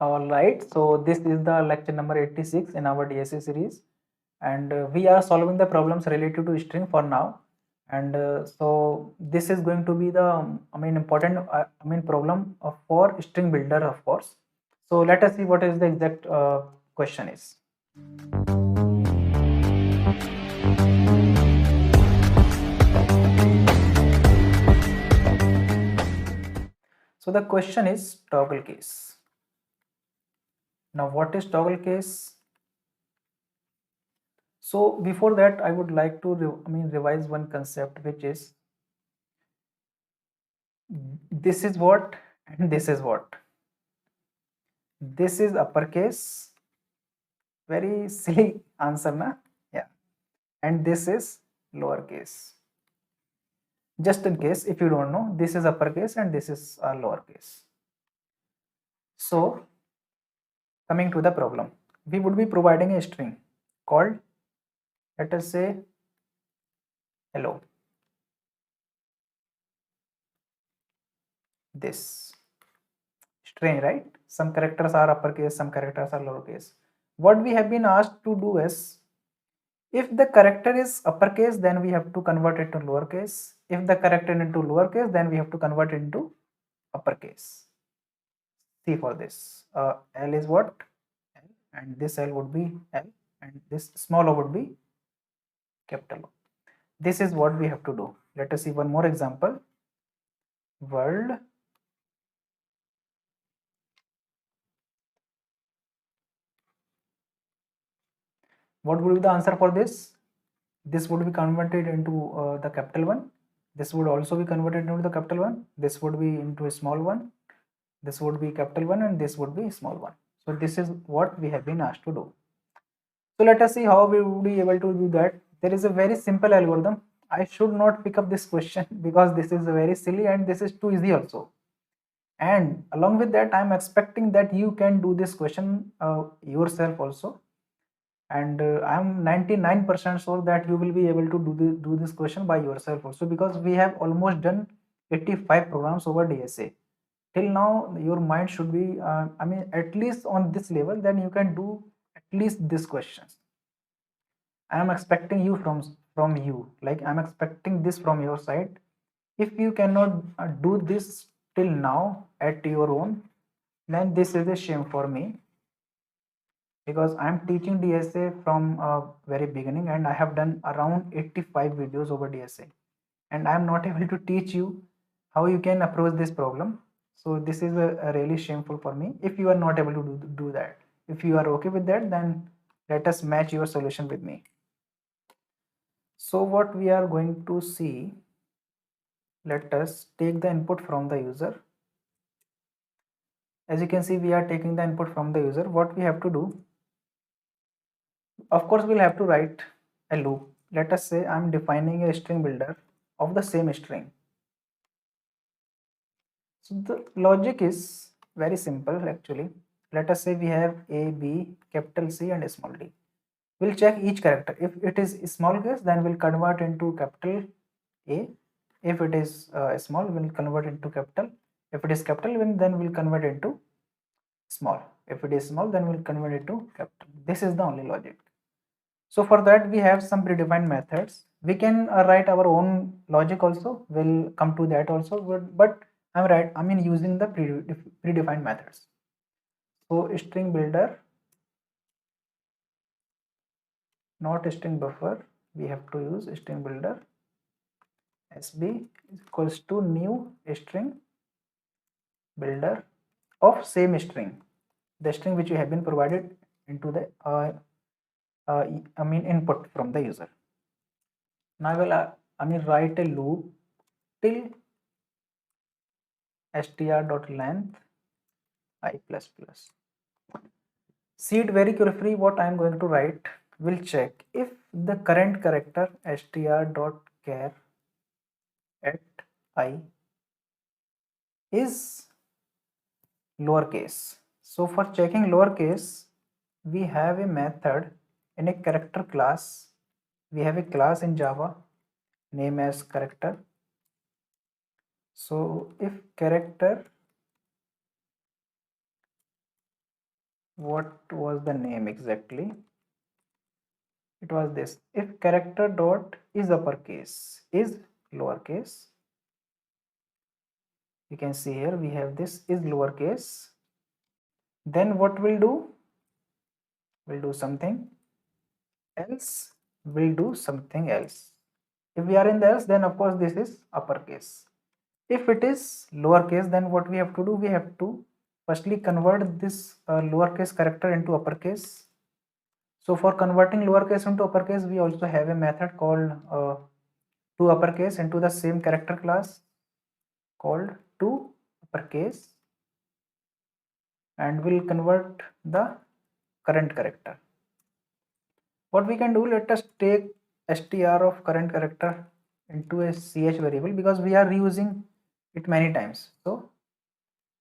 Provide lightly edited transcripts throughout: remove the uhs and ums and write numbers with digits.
All right, so this is the lecture number 86 in our DSA series, and we are solving the problems related to string for now. And so this is going to be the important problem for string builder, of course. So let us see what is the exact question is. So the question is toggle case. Now what is toggle case? So before that, I would like to revise one concept, which is this is what and this is what. This is uppercase. Very silly answer, na? Yeah. And this is lowercase. Just in case if you don't know, this is uppercase and this is lowercase. So coming to the problem, we would be providing a string called, let us say, hello. This strange, right? Some characters are uppercase, some characters are lowercase. What we have been asked to do is, if the character is uppercase, then we have to convert it to lowercase. If the character into lowercase, then we have to convert it into uppercase. See for this, L is what? L, and this L would be L, and this small o would be capital O. This is what we have to do. Let us see one more example. World what would be the answer for this? This would be converted into the capital one. This would also be converted into the capital one. This would be into a small one. This would be capital one, and this would be small one. So this is what we have been asked to do. So let us see how we would be able to do that. There is a very simple algorithm. I should not pick up this question because this is very silly and this is too easy also. And along with that, I'm expecting that you can do this question yourself also. And I'm 99% sure that you will be able to do this question by yourself also, because we have almost done 85 programs over DSA. Till now, your mind should be, at least on this level, then you can do at least this questions. I am expecting you from you, like I'm expecting this from your side. If you cannot do this till now at your own, then this is a shame for me, because I'm teaching DSA from very beginning, and I have done around 85 videos over DSA, and I'm not able to teach you how you can approach this problem. So this is a really shameful for me if you are not able to do that. If you are okay with that, then let us match your solution with me. So what we are going to see, let us take the input from the user. As you can see, we are taking the input from the user. What we have to do, of course, we'll have to write a loop. Let us say I'm defining a string builder of the same string. So the logic is very simple actually. Let us say we have A, B, capital C and small d. We'll check each character. If it is small case, then we'll convert into capital A. If it is small, we'll convert into capital. If it is capital, then we'll convert into small. If it is small, then we'll convert it to capital. This is the only logic. So for that, we have some predefined methods. We can write our own logic also. We'll come to that also. But I'm using the predefined methods. So string builder, not string buffer. We have to use string builder. SB is equals to new string builder of same string, the string which you have been provided into the input from the user. Now I will write a loop till str.length I plus plus. See it very carefully. What I am going to write will check if the current character str.char at I is lowercase. So for checking lowercase, we have a method in a character class. We have a class in Java name as character. So if character what was the name exactly? It was this: if character dot is uppercase, is lowercase. You can see here we have this is lowercase. Then what we'll do? We'll do something else. We'll do something else. If we are in the else, then of course this is uppercase. If it is lowercase, then what we have to do? We have to firstly convert this lowercase character into uppercase. So for converting lowercase into uppercase, we also have a method called to uppercase into the same character class called to uppercase, and we'll convert the current character. What we can do, let us take str of current character into a ch variable because we are reusing it many times. So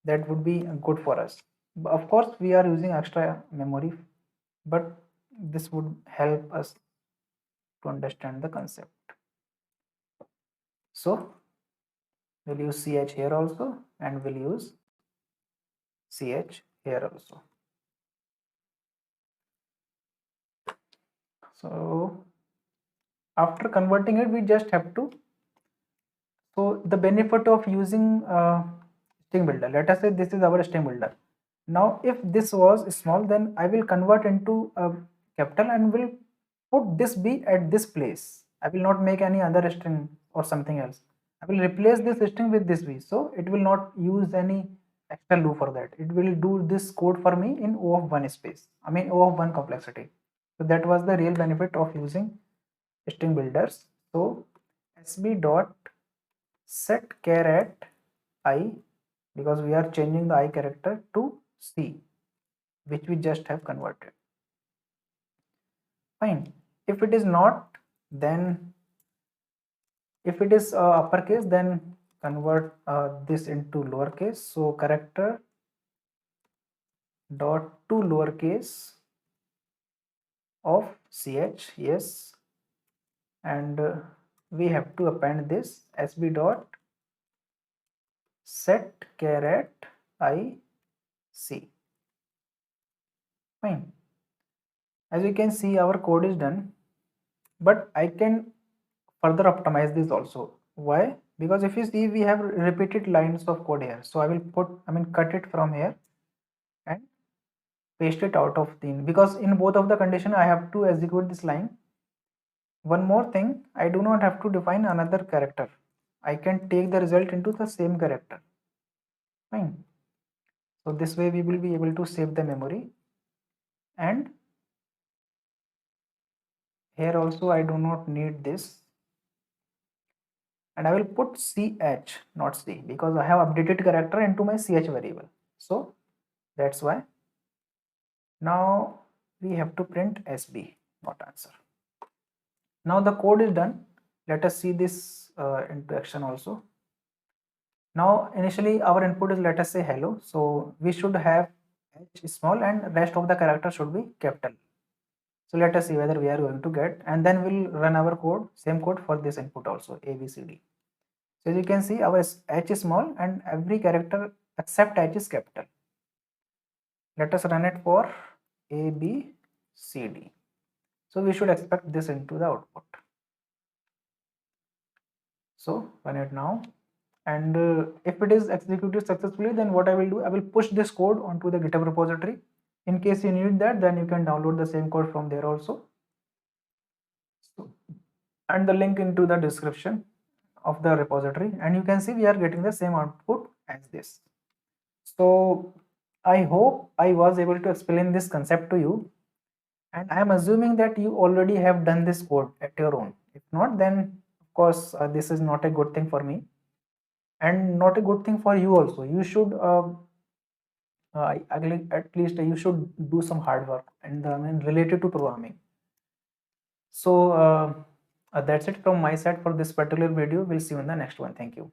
that would be good for us. Of course, we are using extra memory, but this would help us to understand the concept. So we'll use ch here also, and we'll use ch here also. So after converting it, we just have to. So the benefit of using string builder, let us say this is our string builder. Now if this was small, then I will convert into a capital and will put this b at this place. I will not make any other string or something else. I will replace this string with this b, so it will not use any extra loop for that. It will do this code for me in O of 1 space, I mean O of 1 complexity. So that was the real benefit of using string builders. So sb dot set char at I, because we are changing the I character to C, which we just have converted. Fine. If it is not, then if it is uppercase, then convert this into lowercase. So character dot to lowercase of ch, yes, and we have to append this sb dot set char at I C. Fine. As you can see, our code is done, but I can further optimize this also. Why? Because if you see, we have repeated lines of code here. So I will cut it from here and paste it out of the, because in both of the condition I have to execute this line. One more thing, I do not have to define another character. I can take the result into the same character. Fine. So this way we will be able to save the memory, and here also I do not need this, and I will put ch, not c, because I have updated character into my ch variable. So that's why. Now we have to print sb, not answer. Now the code is done. Let us see this into action also. Now initially our input is, let us say, hello. So we should have h small and rest of the character should be capital. So let us see whether we are going to get, and then we'll run our code, same code for this input also, a b c d. So as you can see, our h is small and every character except h is capital. Let us run it for a b c d. So we should expect this into the output. So run it now, and if it is executed successfully, then what I will do, I will push this code onto the GitHub repository. In case you need that, then you can download the same code from there also. So, and the link into the description of the repository, and you can see we are getting the same output as this. So I hope I was able to explain this concept to you, and I am assuming that you already have done this code at your own. If not, then of course this is not a good thing for me, and not a good thing for you also. You should at least you should do some hard work and related to programming. So that's it from my side for this particular video. We'll see you in the next one. Thank you.